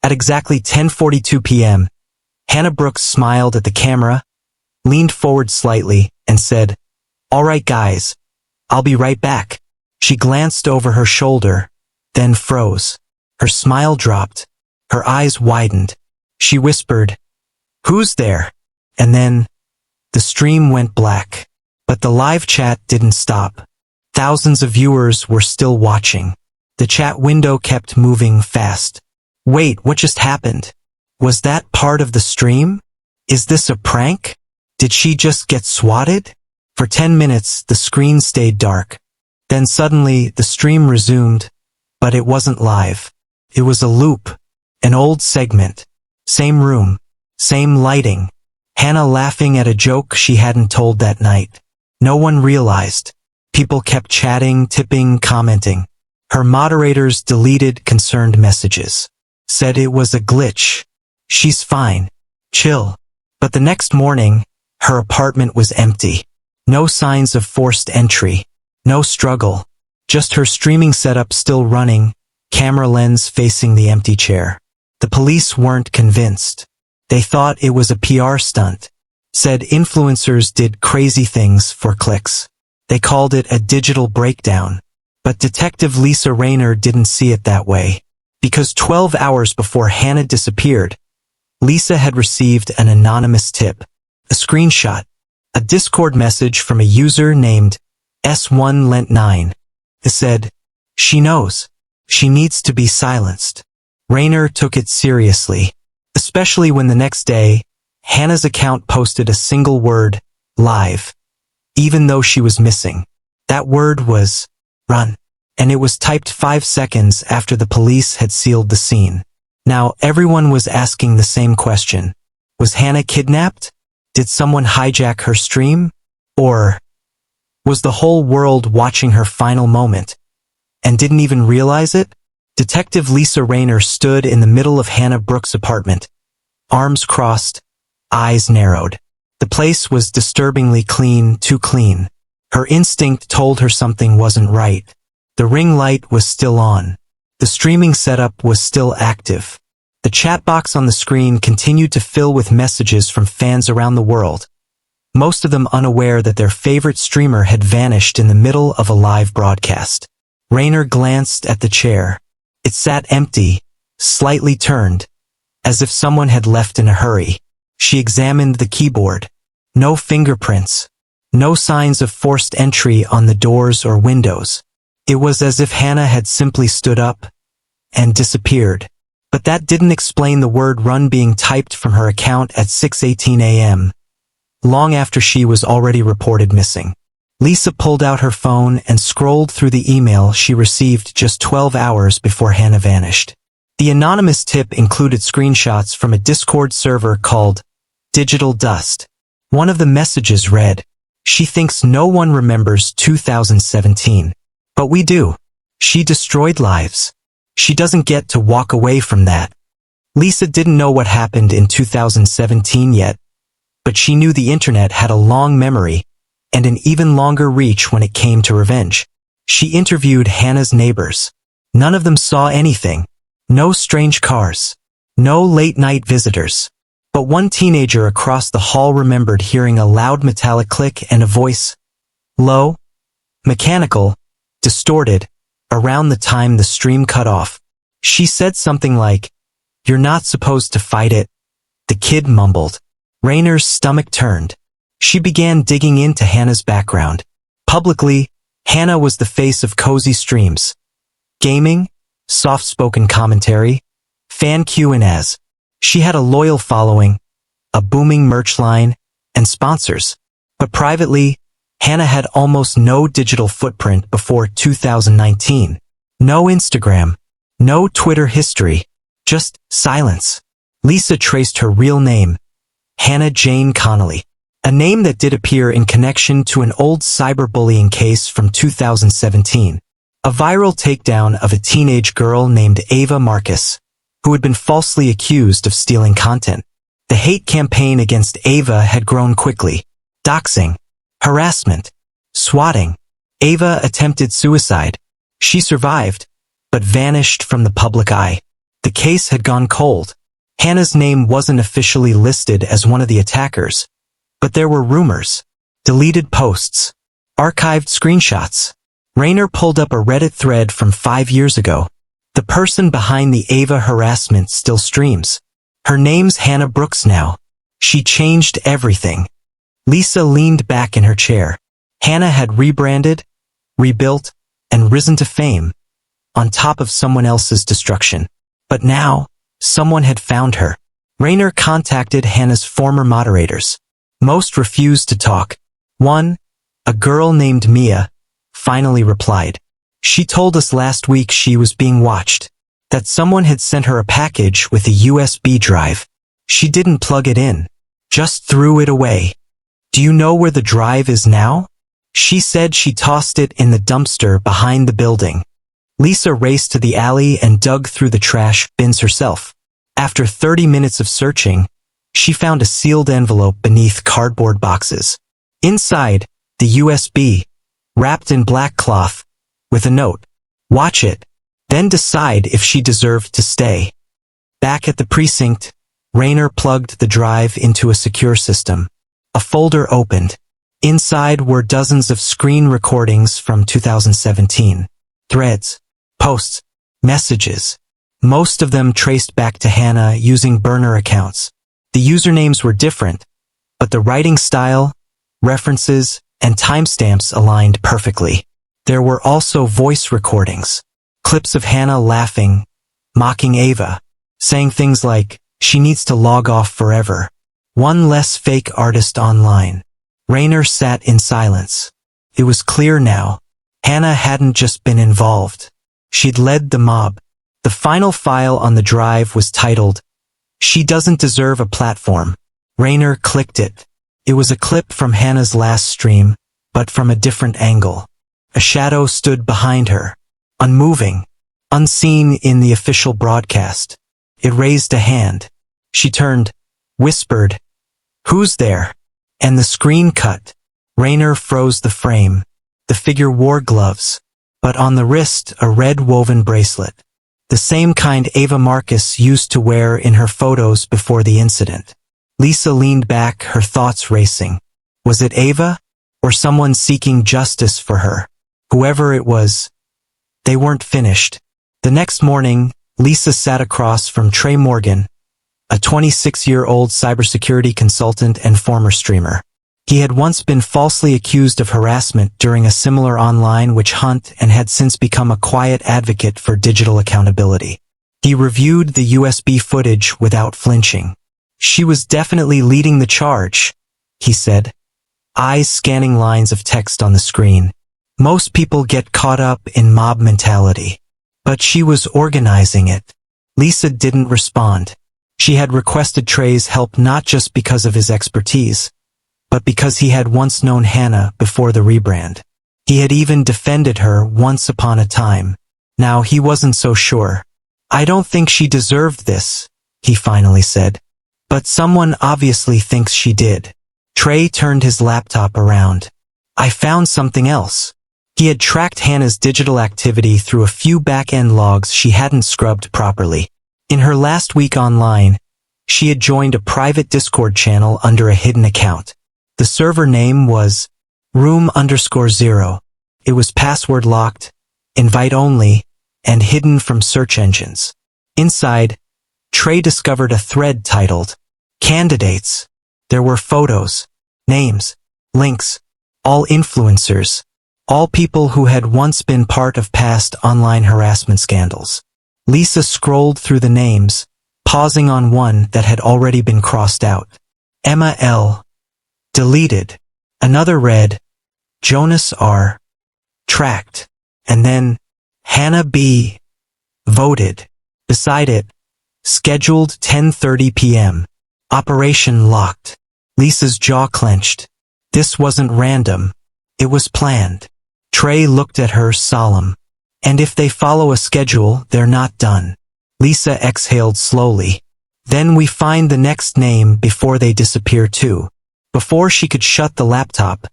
At exactly 10:42 p.m., Hannah Brooks smiled at the camera, leaned forward slightly, and said, "All right, guys, I'll be right back." She glanced over her shoulder, then froze. Her smile dropped. Her eyes widened. She whispered, "Who's there?" And then, the stream went black. But the live chat didn't stop. Thousands of viewers were still watching. The chat window kept moving fast. Wait, what just happened? Was that part of the stream? Is this a prank? Did she just get swatted? For 10 minutes, the screen stayed dark. Then suddenly, the stream resumed, but it wasn't live. It was a loop, an old segment. Same room, same lighting. Hannah laughing at a joke she hadn't told that night. No one realized. People kept chatting, tipping, commenting. Her moderators deleted concerned messages. Said it was a glitch. She's fine. Chill. But the next morning, her apartment was empty. No signs of forced entry. No struggle. Just her streaming setup still running, camera lens facing the empty chair. The police weren't convinced. They thought it was a PR stunt. Said influencers did crazy things for clicks. They called it a digital breakdown. But Detective Lisa Rayner didn't see it that way. Because 12 hours before Hannah disappeared, Lisa had received an anonymous tip. A screenshot. A Discord message from a user named S1Lent9. It said, "She knows. She needs to be silenced." Rayner took it seriously. Especially when the next day, Hannah's account posted a single word, live. Even though she was missing. That word was, run. And it was typed 5 seconds after the police had sealed the scene. Now everyone was asking the same question. Was Hannah kidnapped? Did someone hijack her stream? Or was the whole world watching her final moment and didn't even realize it? Detective Lisa Rayner stood in the middle of Hannah Brooks' apartment, arms crossed, eyes narrowed. The place was disturbingly clean, too clean. Her instinct told her something wasn't right. The ring light was still on. The streaming setup was still active. The chat box on the screen continued to fill with messages from fans around the world, most of them unaware that their favorite streamer had vanished in the middle of a live broadcast. Rayner glanced at the chair. It sat empty, slightly turned, as if someone had left in a hurry. She examined the keyboard. No fingerprints. No signs of forced entry on the doors or windows. It was as if Hannah had simply stood up and disappeared. But that didn't explain the word run being typed from her account at 6:18 a.m., long after she was already reported missing. Lisa pulled out her phone and scrolled through the email she received just 12 hours before Hannah vanished. The anonymous tip included screenshots from a Discord server called Digital Dust. One of the messages read, "She thinks no one remembers 2017. But we do. She destroyed lives. She doesn't get to walk away from that." Lisa didn't know what happened in 2017 yet, but she knew the internet had a long memory and an even longer reach when it came to revenge. She interviewed Hannah's neighbors. None of them saw anything. No strange cars. No late-night visitors. But one teenager across the hall remembered hearing a loud metallic click and a voice, low, mechanical, distorted, around the time the stream cut off. She said something like, "You're not supposed to fight it," the kid mumbled. Rayner's stomach turned. She began digging into Hannah's background. Publicly, Hannah was the face of cozy streams. Gaming, soft-spoken commentary, fan Q&As. She had a loyal following, a booming merch line, and sponsors. But privately, Hannah had almost no digital footprint before 2019. No Instagram, no Twitter history, just silence. Lisa traced her real name, Hannah Jane Connolly, a name that did appear in connection to an old cyberbullying case from 2017, a viral takedown of a teenage girl named Ava Marcus, who had been falsely accused of stealing content. The hate campaign against Ava had grown quickly. Doxing, harassment, swatting. Ava attempted suicide. She survived, but vanished from the public eye. The case had gone cold. Hannah's name wasn't officially listed as one of the attackers, but there were rumors, deleted posts, archived screenshots. Raynor pulled up a Reddit thread from 5 years ago. The person behind the Ava harassment still streams. Her name's Hannah Brooks now. She changed everything. Lisa leaned back in her chair. Hannah had rebranded, rebuilt, and risen to fame, on top of someone else's destruction. But now, someone had found her. Raynor contacted Hannah's former moderators. Most refused to talk. One, a girl named Mia, finally replied. She told us last week she was being watched, that someone had sent her a package with a USB drive. She didn't plug it in, just threw it away. Do you know where the drive is now? She said she tossed it in the dumpster behind the building. Lisa raced to the alley and dug through the trash bins herself. After 30 minutes of searching, she found a sealed envelope beneath cardboard boxes. Inside, the USB, wrapped in black cloth, with a note. Watch it, then decide if she deserved to stay. Back at the precinct, Raynor plugged the drive into a secure system. A folder opened. Inside were dozens of screen recordings from 2017. Threads, posts, messages. Most of them traced back to Hannah using burner accounts. The usernames were different, but the writing style, references, and timestamps aligned perfectly. There were also voice recordings, clips of Hannah laughing, mocking Ava, saying things like, "She needs to log off forever." One less fake artist online. Raynor sat in silence. It was clear now. Hannah hadn't just been involved. She'd led the mob. The final file on the drive was titled, "She Doesn't Deserve a Platform." Raynor clicked it. It was a clip from Hannah's last stream, but from a different angle. A shadow stood behind her, unmoving, unseen in the official broadcast. It raised a hand. She turned, whispered, "Who's there?" And the screen cut. Raynor froze the frame. The figure wore gloves, but on the wrist a red woven bracelet. The same kind Ava Marcus used to wear in her photos before the incident. Lisa leaned back, her thoughts racing. Was it Ava? Or someone seeking justice for her? Whoever it was, they weren't finished. The next morning, Lisa sat across from Trey Morgan, a 26-year-old cybersecurity consultant and former streamer. He had once been falsely accused of harassment during a similar online witch hunt and had since become a quiet advocate for digital accountability. He reviewed the USB footage without flinching. "She was definitely leading the charge," he said, eyes scanning lines of text on the screen. "Most people get caught up in mob mentality. But she was organizing it." Lisa didn't respond. She had requested Trey's help not just because of his expertise, but because he had once known Hannah before the rebrand. He had even defended her once upon a time. Now he wasn't so sure. "I don't think she deserved this," he finally said. "But someone obviously thinks she did." Trey turned his laptop around. "I found something else." He had tracked Hannah's digital activity through a few back-end logs she hadn't scrubbed properly. In her last week online, she had joined a private Discord channel under a hidden account. The server name was room_0. It was password locked, invite only, and hidden from search engines. Inside, Trey discovered a thread titled, "Candidates." There were photos, names, links, all influencers, all people who had once been part of past online harassment scandals. Lisa scrolled through the names, pausing on one that had already been crossed out. Emma L. Deleted. Another read, Jonas R. Tracked. And then, Hannah B. Voted. Beside it, scheduled 10:30 p.m. Operation locked. Lisa's jaw clenched. This wasn't random. It was planned. Trey looked at her solemn. And if they follow a schedule, they're not done. Lisa exhaled slowly. Then we find the next name before they disappear too. Before she could shut the laptop,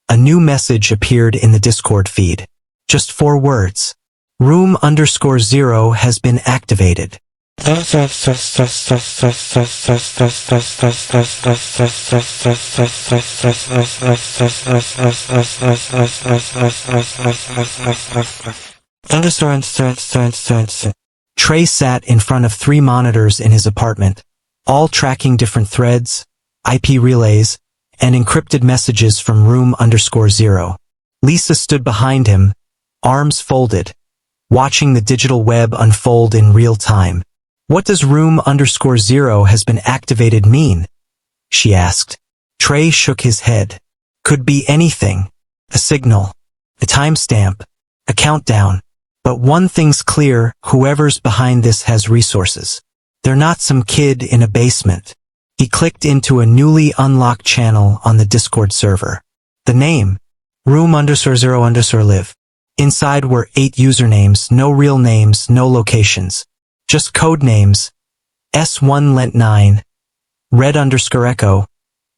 a new message appeared in the Discord feed. Just 4 words. Room_0 has been activated. Trey sat in front of 3 monitors in his apartment, all tracking different threads, IP relays, and encrypted messages from room_0. Lisa stood behind him, arms folded, watching the digital web unfold in real time. "What does room_0 has been activated mean?" she asked. Trey shook his head. "Could be anything. A signal, a timestamp, a countdown. But one thing's clear, whoever's behind this has resources. They're not some kid in a basement." He clicked into a newly unlocked channel on the Discord server. The name, room_0_live. Inside were 8 usernames, no real names, no locations. Just code names, S1Lent9, Red_Echo,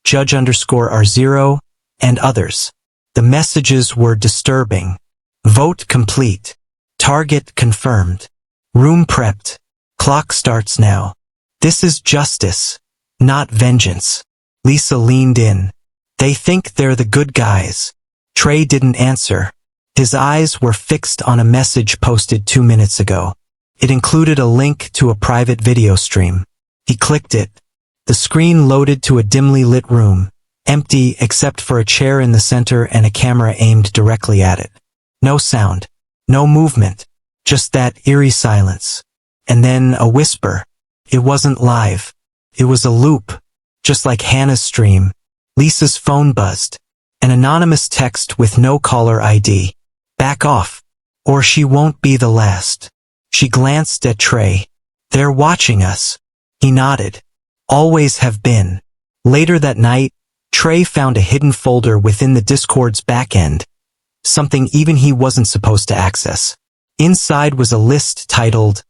Judge_R0, and others. The messages were disturbing. Vote complete. Target confirmed. Room prepped. Clock starts now. This is justice, not vengeance. Lisa leaned in. They think they're the good guys. Trey didn't answer. His eyes were fixed on a message posted 2 minutes ago. It included a link to a private video stream. He clicked it. The screen loaded to a dimly lit room, empty except for a chair in the center and a camera aimed directly at it. No sound, no movement, just that eerie silence. And then a whisper. It wasn't live. It was a loop, just like Hannah's stream. Lisa's phone buzzed. An anonymous text with no caller ID. "Back off, or she won't be the last." She glanced at Trey. "They're watching us." He nodded. "Always have been." Later that night, Trey found a hidden folder within the Discord's backend, something even he wasn't supposed to access. Inside was a list titled,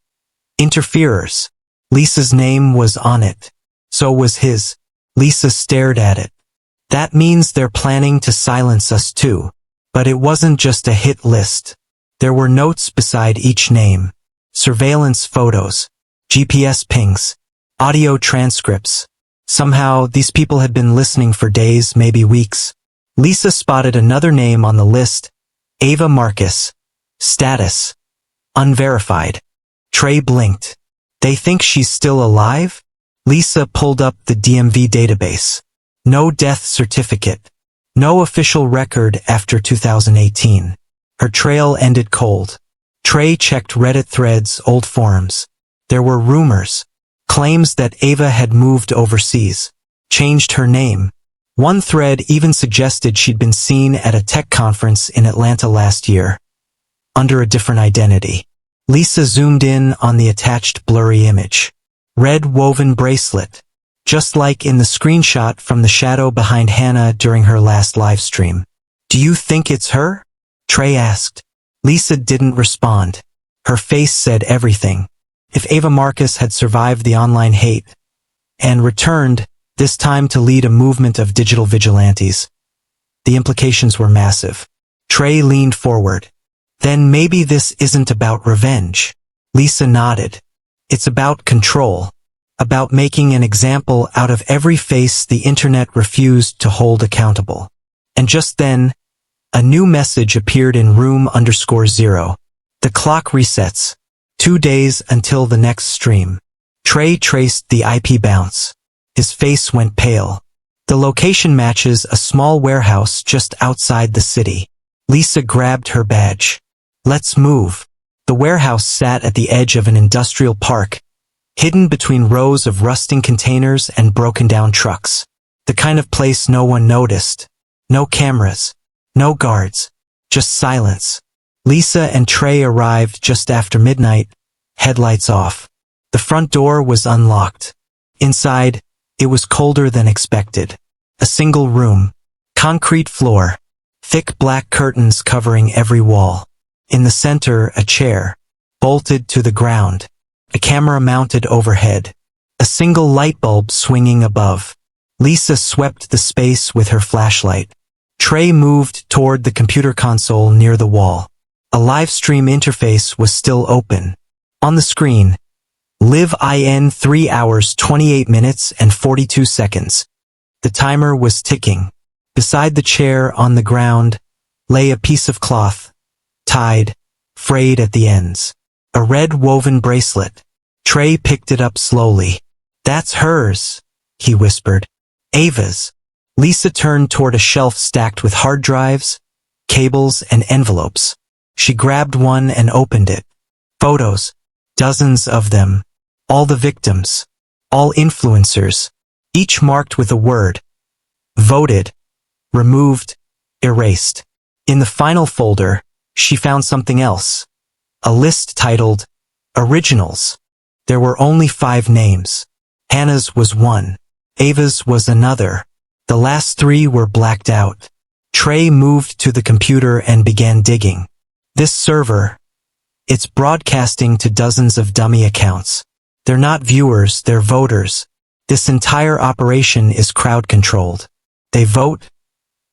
"Interferers." Lisa's name was on it. So was his. Lisa stared at it. "That means they're planning to silence us too." But it wasn't just a hit list. There were notes beside each name. Surveillance photos, GPS pings, audio transcripts. Somehow, these people had been listening for days, maybe weeks. Lisa spotted another name on the list, Ava Marcus. Status, unverified. Trey blinked. They think she's still alive? Lisa pulled up the DMV database. No death certificate. No official record after 2018. Her trail ended cold. Trey checked Reddit threads, old forums. There were rumors, claims that Ava had moved overseas, changed her name. One thread even suggested she'd been seen at a tech conference in Atlanta last year, under a different identity. Lisa zoomed in on the attached blurry image. Red woven bracelet, just like in the screenshot from the shadow behind Hannah during her last live stream. "Do you think it's her?" Trey asked. Lisa didn't respond. Her face said everything. If Ava Marcus had survived the online hate and returned, this time to lead a movement of digital vigilantes, the implications were massive. Trey leaned forward. "Then maybe this isn't about revenge." Lisa nodded. "It's about control. About making an example out of every face the internet refused to hold accountable." And just then, a new message appeared in room_0. "The clock resets. 2 days until the next stream." Trey traced the IP bounce. His face went pale. The location matches a small warehouse just outside the city. Lisa grabbed her badge. "Let's move." The warehouse sat at the edge of an industrial park, hidden between rows of rusting containers and broken-down trucks. The kind of place no one noticed. No cameras. No guards. Just silence. Lisa and Trey arrived just after midnight, headlights off. The front door was unlocked. Inside, it was colder than expected. A single room. Concrete floor. Thick black curtains covering every wall. In the center, a chair, bolted to the ground. A camera mounted overhead. A single light bulb swinging above. Lisa swept the space with her flashlight. Trey moved toward the computer console near the wall. A live stream interface was still open. On the screen, Live in 3 hours 28 minutes and 42 seconds. The timer was ticking. Beside the chair on the ground lay a piece of cloth, tied, frayed at the ends. A red woven bracelet. Trey picked it up slowly. That's hers, he whispered. Ava's. Lisa turned toward a shelf stacked with hard drives, cables, and envelopes. She grabbed one and opened it. Photos. Dozens of them. All the victims. All influencers. Each marked with a word. Voted. Removed. Erased. In the final folder, she found something else. A list titled, Originals. There were only 5 names. Hannah's was one. Ava's was another. The last 3 were blacked out. Trey moved to the computer and began digging. This server, it's broadcasting to dozens of dummy accounts. They're not viewers, they're voters. This entire operation is crowd-controlled. They vote,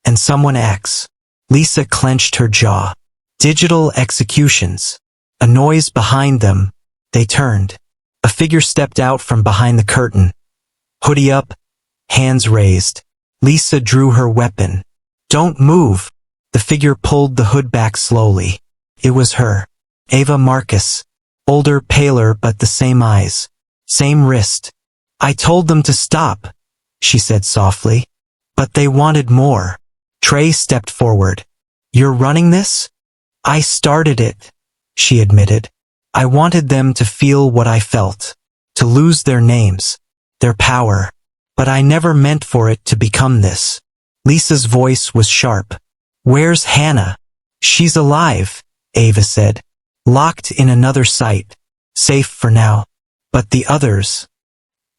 and someone acts. Lisa clenched her jaw. Digital executions. A noise behind them. They turned. A figure stepped out from behind the curtain. Hoodie up, hands raised. Lisa drew her weapon. Don't move. The figure pulled the hood back slowly. It was her. Ava Marcus. Older, paler, but the same eyes. Same wrist. I told them to stop, she said softly. But they wanted more. Trey stepped forward. You're running this? I started it, she admitted. I wanted them to feel what I felt. To lose their names. Their power. But I never meant for it to become this. Lisa's voice was sharp. Where's Hannah? She's alive, Ava said. Locked in another site. Safe for now. But the others.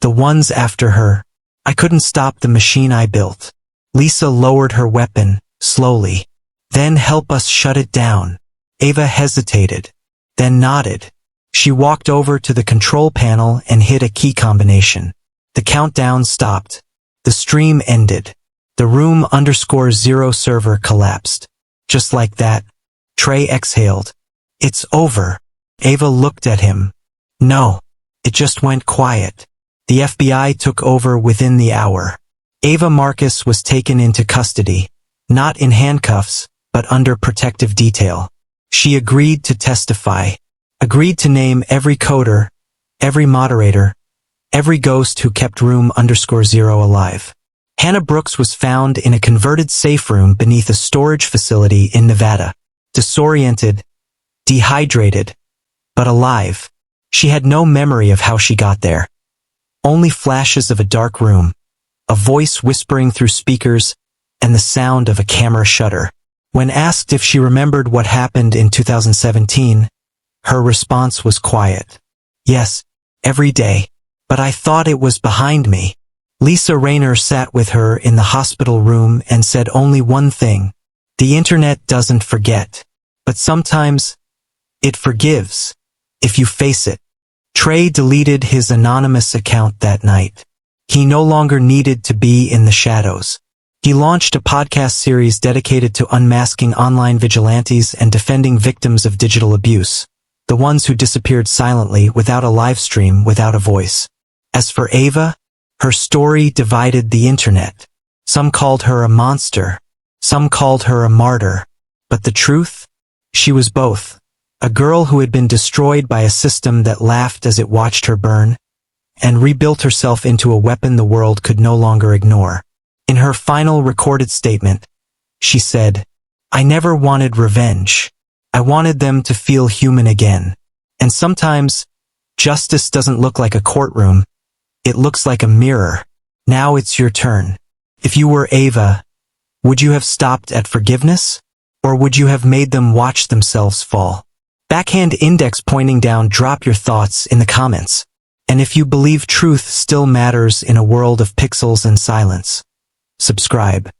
The ones after her. I couldn't stop the machine I built. Lisa lowered her weapon, slowly. Then help us shut it down. Ava hesitated. Then nodded. She walked over to the control panel and hit a key combination. The countdown stopped. The stream ended. The room _0 server collapsed. Just like that. Trey exhaled. It's over. Ava looked at him. No. It just went quiet. The FBI took over within the hour. Ava Marcus was taken into custody. Not in handcuffs, but under protective detail. She agreed to testify. Agreed to name every coder, every moderator, every ghost who kept room _0 alive. Hannah Brooks was found in a converted safe room beneath a storage facility in Nevada. Disoriented, dehydrated, but alive. She had no memory of how she got there. Only flashes of a dark room, a voice whispering through speakers, and the sound of a camera shutter. When asked if she remembered what happened in 2017, her response was quiet. Yes, every day. But I thought it was behind me. Lisa Rayner sat with her in the hospital room and said only one thing. The internet doesn't forget. But sometimes, it forgives. If you face it. Trey deleted his anonymous account that night. He no longer needed to be in the shadows. He launched a podcast series dedicated to unmasking online vigilantes and defending victims of digital abuse. The ones who disappeared silently without a live stream, without a voice. As for Ava, her story divided the internet. Some called her a monster. Some called her a martyr. But the truth? She was both. A girl who had been destroyed by a system that laughed as it watched her burn, and rebuilt herself into a weapon the world could no longer ignore. In her final recorded statement, she said, I never wanted revenge. I wanted them to feel human again. And sometimes, justice doesn't look like a courtroom. It looks like a mirror. Now it's your turn. If you were Ava, would you have stopped at forgiveness? Or would you have made them watch themselves fall? Backhand index pointing down, drop your thoughts in the comments. And if you believe truth still matters in a world of pixels and silence, subscribe.